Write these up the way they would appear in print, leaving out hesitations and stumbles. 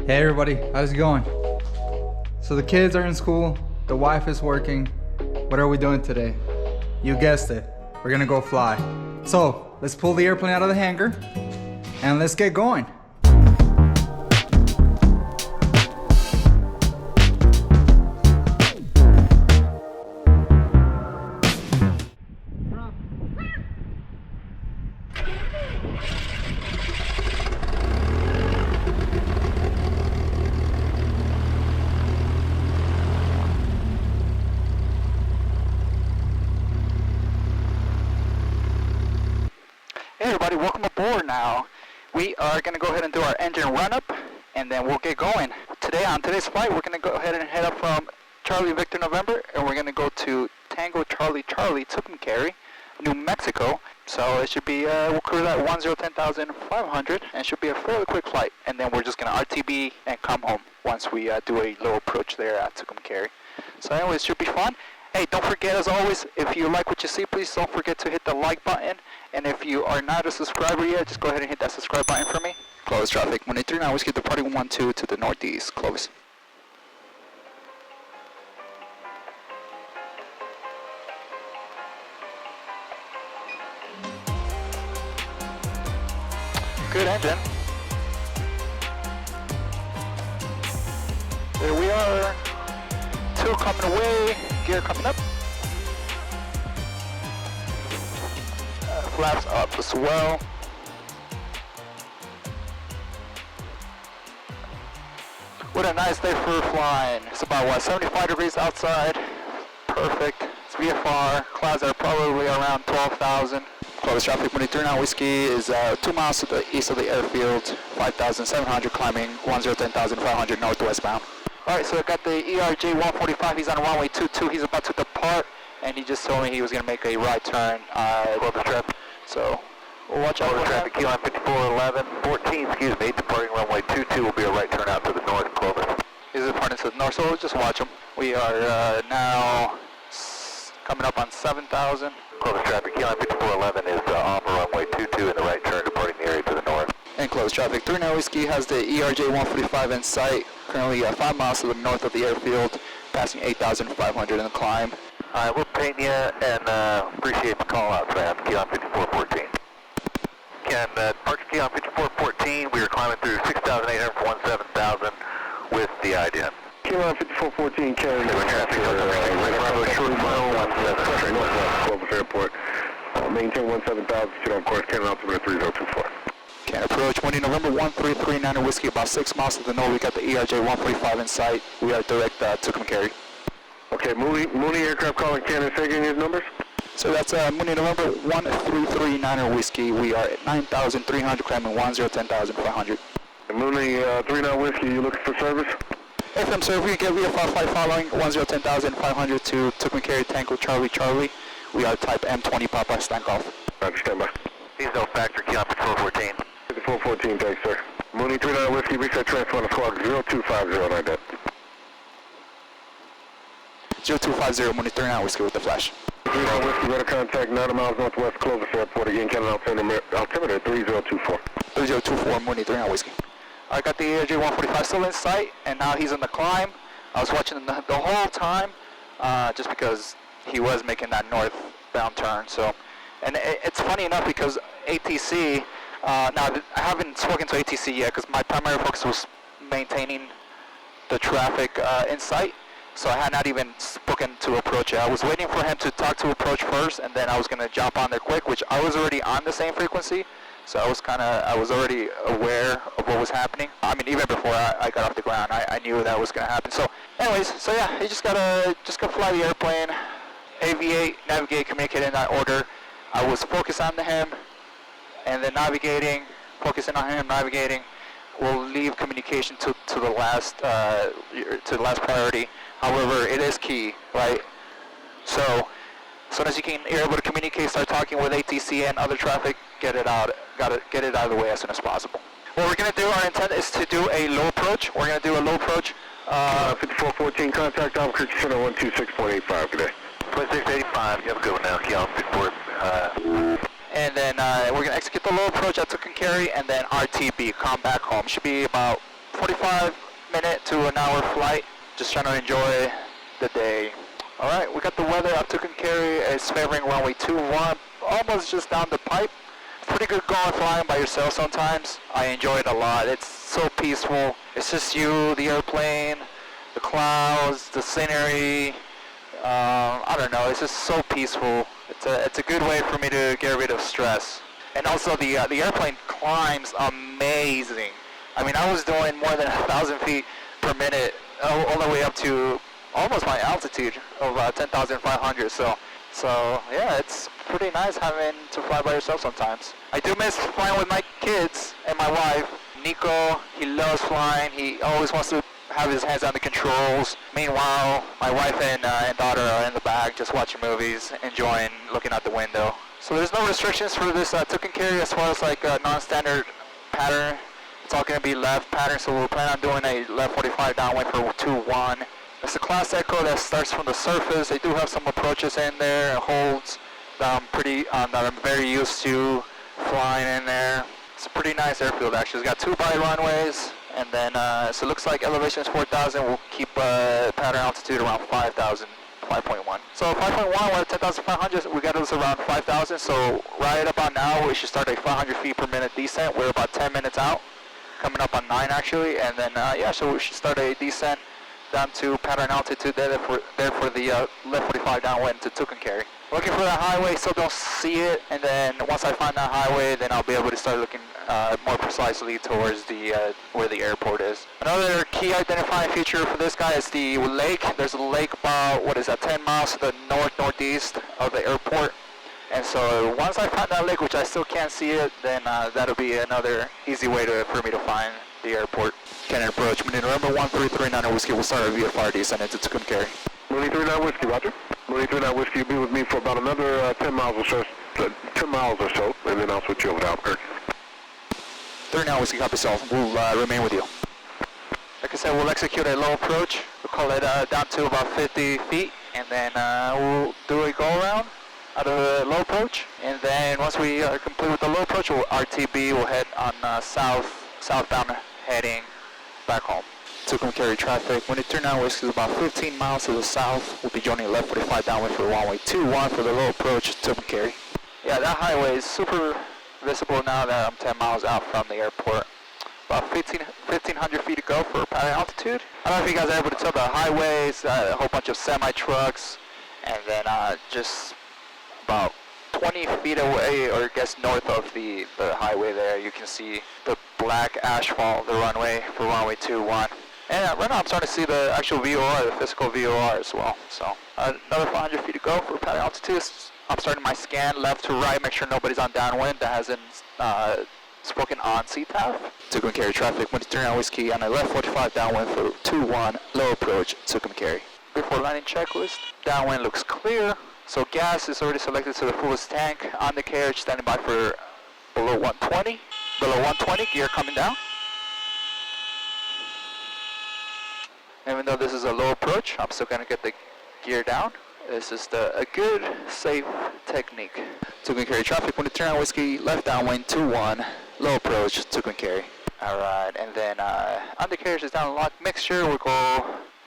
Hey everybody, how's it going? So the kids are in school, the wife is working. What are we doing today? You guessed it, we're gonna go fly. So let's pull the airplane out of the hangar and let's get going. Hey everybody, welcome aboard now. We are going to go ahead and do our engine run-up, and then we'll get going. On today's flight, we're going to go ahead and head up from Charlie Victor November, and we're going to go to Tango Charlie Charlie, Tucumcari, New Mexico. So it should be, we'll cruise at 10,500, and it should be a fairly quick flight. And then we're just going to RTB and come home once we do a low approach there at Tucumcari. So anyways, it should be fun. Hey, don't forget, as always, if you like what you see, please don't forget to hit the like button. And if you are not a subscriber yet, just go ahead and hit that subscribe button for me. Clovis traffic, Mooney 39, Whiskey departing 12 to the northeast, Clovis. Good engine. There we are. 2 coming away, gear coming up. Flaps up as well. What a nice day for flying. It's about 75 degrees outside. Perfect. It's VFR. Clouds are probably around 12,000. Clovis traffic, Mooney 39 Whiskey is 2 miles to the east of the airfield. 5,700 climbing, 10,500 northwestbound. Alright, so I got the ERJ 145. He's on runway 22. He's about to depart, and he just told me he was going to make a right turn above the trip. So we'll watch out for traffic. Key line 5411, 14, excuse me, departing runway 22 will be a right turn out to the north, Clovis. He's departing to the north, so we'll just watch him. We are now coming up on 7,000. Clovis traffic, key line 5411 is off runway 22 in the right turn, departing the area to the north. And Clovis traffic, 39 Whiskey has the ERJ 145 in sight, currently 5 miles to the north of the airfield, passing 8,500 in the climb. Alright, we'll paint you and appreciate the call out, Sam. Key on 5414. Ken, departure key on 5414. We are climbing through 6,800 for 17,000 with the idea. Key on 5414, carrying traffic. Clovis Airport. Maintain 17,000. Sit on course, Cannon altimeter 3024. Can approach Mooney November 1339 Whiskey, about 6 miles to the north. We got the ERJ 145 in sight. We are direct to Tucumcari. Okay, Mooney aircraft calling Cannon, say again his numbers? So that's Mooney November 1339 Whiskey. We are at 9,300 climbing 10,500. Mooney 39 Whiskey, you looking for service? FM sir, we get VFR flight following 10,500 to Tucumcari Tango Charlie Charlie. We are type M20 Papa standoff. Roger, stand by. He's no factor, key on 5414. 5414, thanks sir. Mooney 39 Whiskey, reset transfer on the squawk 0250 like that. 0250 Mooney 39 Whiskey with the flash. 39 Whiskey, radar contact 90 miles northwest Clovis Airport, again Cannon altimeter 3024. 3024 Mooney 39 Whiskey. I got the ERJ 145 still in sight, and now he's on the climb. I was watching the whole time, just because he was making that northbound turn. So, and it's funny enough because ATC, now I haven't spoken to ATC yet because my primary focus was maintaining the traffic in sight. So I had not even spoken to approach yet. I was waiting for him to talk to approach first, and then I was going to jump on there quick, which I was already on the same frequency. So I was already aware of what was happening. I mean, even before I got off the ground, I knew that was going to happen. So anyways, so yeah, you just gotta fly the airplane, aviate, navigate, communicate in that order. I was focused on him, and then navigating, focusing on him, navigating. We'll leave communication to the last priority. However, it is key, right? So as soon as you're able to communicate, start talking with ATC and other traffic, get it out of the way as soon as possible. What we're going to do, our intent is to do a low approach. We're going to do a low approach. 5414, contact Albuquerque Center 126.85 today. 2685, you have a good one now, key on 54. And then we're going to execute the low approach at Tucumcari, and then RTB, come back home. Should be about 45-minute to an hour flight. Just trying to enjoy the day. All right, we got the weather up Tucumcari. It's favoring runway 21, almost just down the pipe. Pretty good going flying by yourself sometimes. I enjoy it a lot. It's so peaceful. It's just you, the airplane, the clouds, the scenery. I don't know. It's just so peaceful. It's a good way for me to get rid of stress. And also the airplane climbs amazing. I mean, I was doing more than 1,000 feet per minute all the way up to almost my altitude of 10,500. So yeah, it's pretty nice having to fly by yourself sometimes. I do miss flying with my kids and my wife. Nico, he loves flying. He always wants to have his hands on the controls. Meanwhile, my wife and daughter are in the back just watching movies, enjoying looking out the window. So there's no restrictions for this Tucumcari as far as like a non-standard pattern. It's all going to be left pattern, so we'll plan on doing a left 45 downwind for 2-1. It's a Class Echo that starts from the surface. They do have some approaches in there and holds that I'm very used to flying in there. It's a pretty nice airfield actually. It's got 2 by runways, and then so it looks like elevation is 4,000. We'll keep pattern altitude around 5,000, 5.1. So 5.1, we're at 10,500. We got us around 5,000. So right about now, we should start a 500 feet per minute descent. We're about 10 minutes out, coming up on 9 actually, and then yeah, so we should start a descent down to pattern altitude there for the left 45 downwind to Tucumcari. Looking for that highway, still don't see it, and then once I find that highway, then I'll be able to start looking more precisely towards the where the airport is. Another key identifying feature for this guy is the lake. There's a lake about, 10 miles to the northeast of the airport. And so once I find that lake, which I still can't see it, then that'll be another easy way for me to find the airport. Cannon approach. November 1339 Whiskey. We'll start our VFR descent into Tucumcari. Mooney 39 Whiskey, roger. Mooney 39 Whiskey, you'll be with me for about another 10 miles or so, and then I'll switch you over to Albuquerque. 39 Whiskey, copy self. We'll remain with you. Like I said, we'll execute a low approach. We'll call it down to about 50 feet, and then we'll do a go-around out of the low approach. And then once we are complete with the low approach, we'll RTB. We'll head on southbound heading back home. Tucumcari traffic. When you turn down Whiskey is about 15 miles to the south. We'll be joining left 45 downwind for runway 21 for the low approach to Tucumcari. Yeah, that highway is super visible now that I'm 10 miles out from the airport. About 1,500 feet to go for pattern altitude. I don't know if you guys are able to tell the highways, a whole bunch of semi-trucks, and then just about 20 feet away, or I guess north of the highway there, you can see the black asphalt of the runway for runway 21. And right now I'm starting to see the actual VOR, the physical VOR as well. So another 500 feet to go for pattern altitude. I'm starting my scan left to right, make sure nobody's on downwind that hasn't spoken on CTAF. Tucumcari traffic, 139 Whiskey on a left 45 downwind for 21, low approach, Tucumcari. Before landing checklist, downwind looks clear. So gas is already selected to the fullest tank on the carriage, standing by for below 120. Below 120, gear coming down. Even though this is a low approach, I'm still going to get the gear down. It's just a good, safe technique. Tucumcari traffic, 139 Whiskey, left downwind 21, low approach, Tucumcari. Alright, and then undercarriage is down lock mixture. We'll go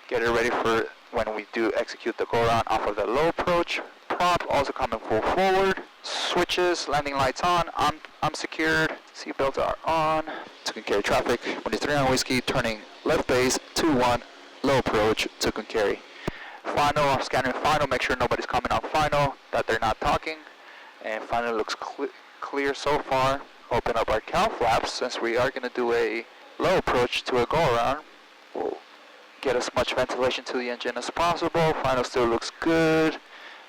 get it ready for when we do execute the go-around off of the low approach. Prop also coming full forward. Switches, landing lights on. I'm secured. Seatbelts are on. Tucumcari traffic, 139 Whiskey, turning left base 21, low approach, Tucumcari. Final, I'm scanning final, make sure nobody's coming on final, that they're not talking. And final looks clear so far. Open up our cowl flaps since we are going to do a low approach to a go-around. We'll get as much ventilation to the engine as possible. Final still looks good.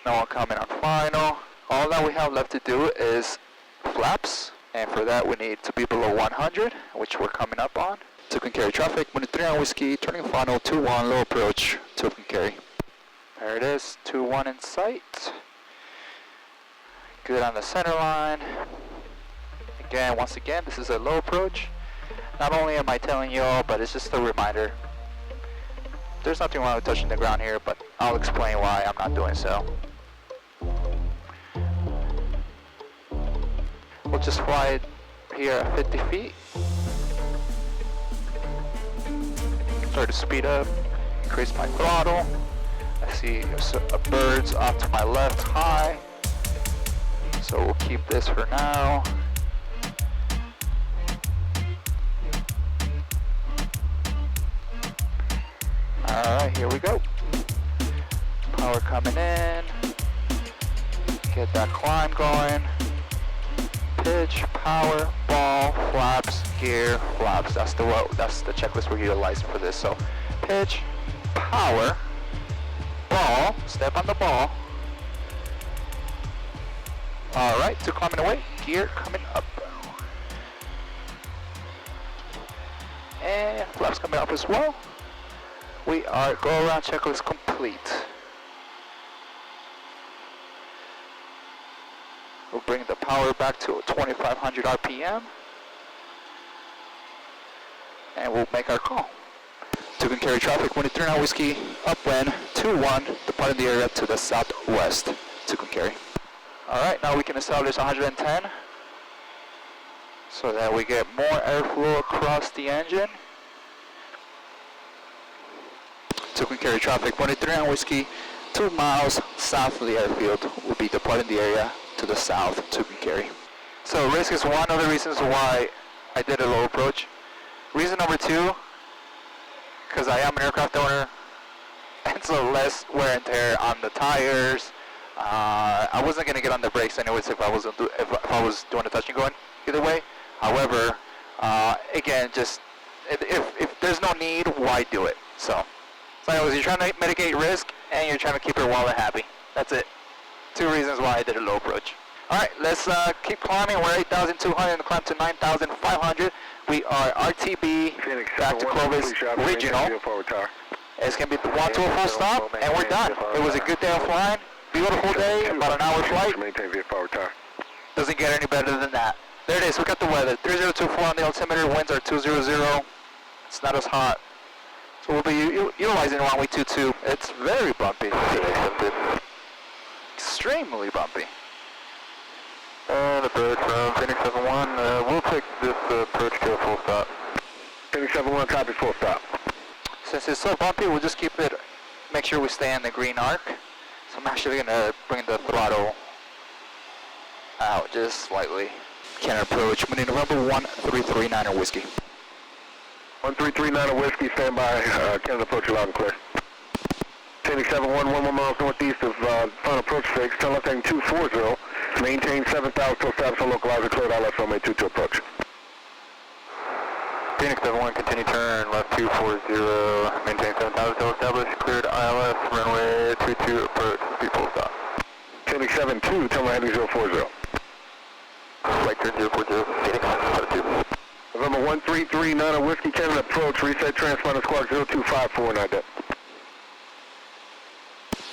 No one coming on final. All that we have left to do is flaps, and for that we need to be below 100, which we're coming up on. Tucumcari traffic, 139 Whiskey, turning final, 21, low approach, Tucumcari. There it is, 21 in sight. Good on the center line. Again, once again, this is a low approach. Not only am I telling you all, but it's just a reminder. There's nothing wrong with touching the ground here, but I'll explain why I'm not doing so. We'll just fly it here at 50 feet. start to speed up, increase my throttle. I see birds off to my left high, so we'll keep this for now. Alright, here we go. Power coming in. Get that climb going. Pitch, power, ball, flaps, gear, flaps. That's the checklist we're utilizing for this. So pitch, power, ball, step on the ball. Alright, two climbing away, gear coming up. And flaps coming up as well. We are go around checklist complete. We'll bring the power back to 2500 RPM. And we'll make our call. Tucumcari traffic, 23 whiskey, upwind, 21, departing the area to the southwest, Tucumcari. Alright, now we can establish 110 so that we get more airflow across the engine. Tucumcari traffic, 23 whiskey, 2 miles south of the airfield. We'll be departing the area to the south, Tucumcari. So risk is one of the reasons why I did a low approach. Reason number two, because I am an aircraft owner, and so less wear and tear on the tires. I wasn't going to get on the brakes anyways if I was doing a touch and going either way. However, again, just if there's no need, why do it? So anyways, you're trying to mitigate risk and you're trying to keep your wallet happy. That's it. Two reasons why I did a low approach. Alright, let's keep climbing. We're 8,200 and climb to 9,500. We are RTB back to Clovis Regional. It's going to be the one to a full stop, and we're done. It was a good day of flying. Beautiful day, about an hour flight. Doesn't get any better than that. There it is, we got the weather. 3024 on the altimeter, winds are 200. It's not as hot. So we'll be utilizing runway 22. It's very bumpy today. Extremely bumpy. And approach from Phoenix 71. We'll take this approach to a full stop. Phoenix 71, copy, full stop. Since it's so bumpy, we'll just keep it, make sure we stay in the green arc. So I'm actually going to bring the throttle out just slightly. Cannon approach, Mooney November 1339 whiskey. 1339 whiskey, stand by, Cannon approach loud and clear. Phoenix 71, 1 miles northeast of final approach fix, turn left heading 240, maintain 7,000 till establish on localizer, cleared out left runway 22 approach. Phoenix 71, continue turn left 240, maintain 7,000 till establish, cleared ILS, runway 22 approach, speed full stop. Phoenix 72, turn right heading 040. Right turn 040, Phoenix 72. November 1339 whiskey, Cannon approach, reset transponder squawk 0254 and ID.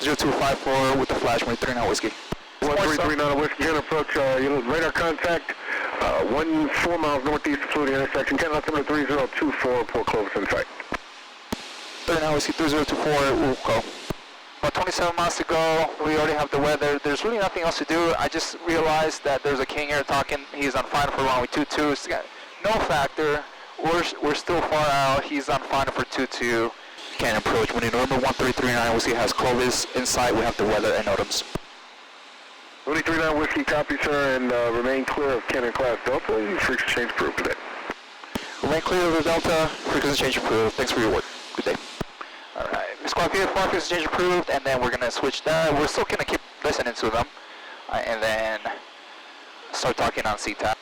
0254 with the flash, 139 whiskey. 1339 whiskey, Cannon approach, radar contact, 4 miles northeast of Fluid intersection, Cannon altimeter 3024, Port Clovis in sight. 39 whiskey, 3024, we'll go. About 27 miles to go, we already have the weather. There's really nothing else to do. I just realized that there's a King Air talking, he's on final for runway 22. No factor, we're still far out, he's on final for 22. Cannon approach, when November 1339 whiskey has Clovis in sight, we have the weather and NOTAMs. 1339 whiskey, copy sir, and remain clear of Cannon class Delta, frequency change approved today. Remain clear of the Delta, frequency change approved, thanks for your work, good day. Alright, squawk 4, frequency change approved, and then we're going to switch that, we're still going to keep listening to them, and then start talking on CTAP.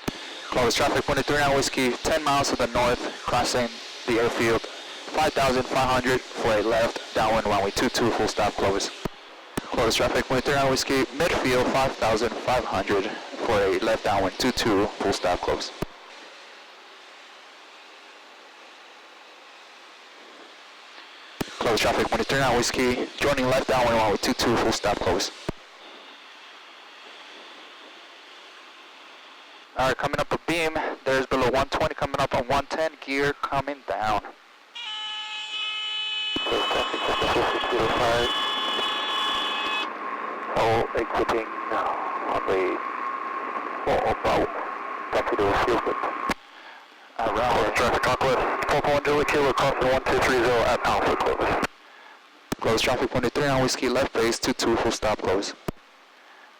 Clovis traffic, 139 whiskey, 10 miles to the north, crossing the airfield, 5,500 for a left, downwind runway 22, full stop Clovis. Clovis traffic, 139 whiskey, midfield, 5,500 for a left, downwind 22, full stop Clovis. Clovis traffic, 139 whiskey, joining left, downwind runway 22, full stop Clovis. Alright, coming up a beam, there's below 120, coming up on 110, gear coming down. All exiting on the AOPA, taxi to field. Alright. Traffic Conquest, 4.1 Julie Kilo, crossing 1230 at Alpha Clovis. Close traffic 23 on whiskey, left base, 22, full stop, close.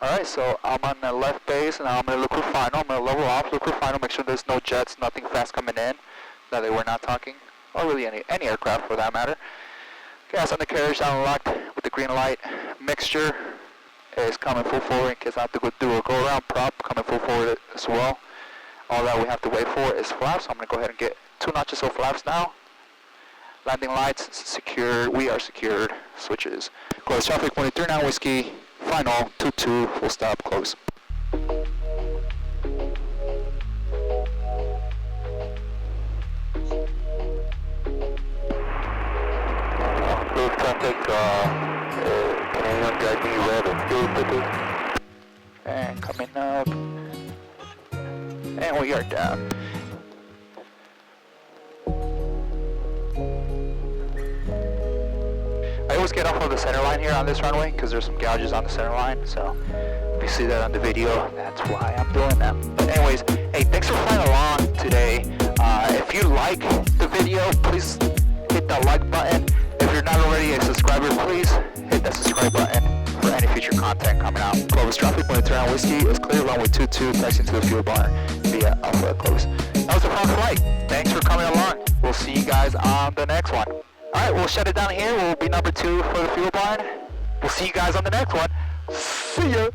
Alright, so I'm on the left base, and now I'm going to look for final. I'm going to level off, look for final, make sure there's no jets, nothing fast coming in that they were not talking, or really any aircraft for that matter. Gas on the carriage down locked with the green light. Mixture is coming full forward in case I have to go do a go-around. Prop coming full forward as well. All that we have to wait for is flaps, so I'm going to go ahead and get 2 notches of flaps now. Landing lights secured, we are secured, switches. Close traffic 23 now whiskey, final, 22, full stop, close. Close traffic, Canadian guiding red and fuel 50. And coming up, and we are down. I always get off of the center line here on this runway because there's some gouges on the center line, so if you see that on the video, that's why I'm doing that. But anyways, hey, thanks for flying along today. If you like the video, please hit that like button. If you're not already a subscriber, please hit that subscribe button for any future content coming out. Clovis traffic 23 on whiskey is clear, runway 22, taxiing to the fuel barn via Alpha Clovis. That was the front flight. Thanks for coming along. We'll see you guys on the next one. Alright, we'll shut it down here. We'll be number 2 for the fuel barn. We'll see you guys on the next one. See ya!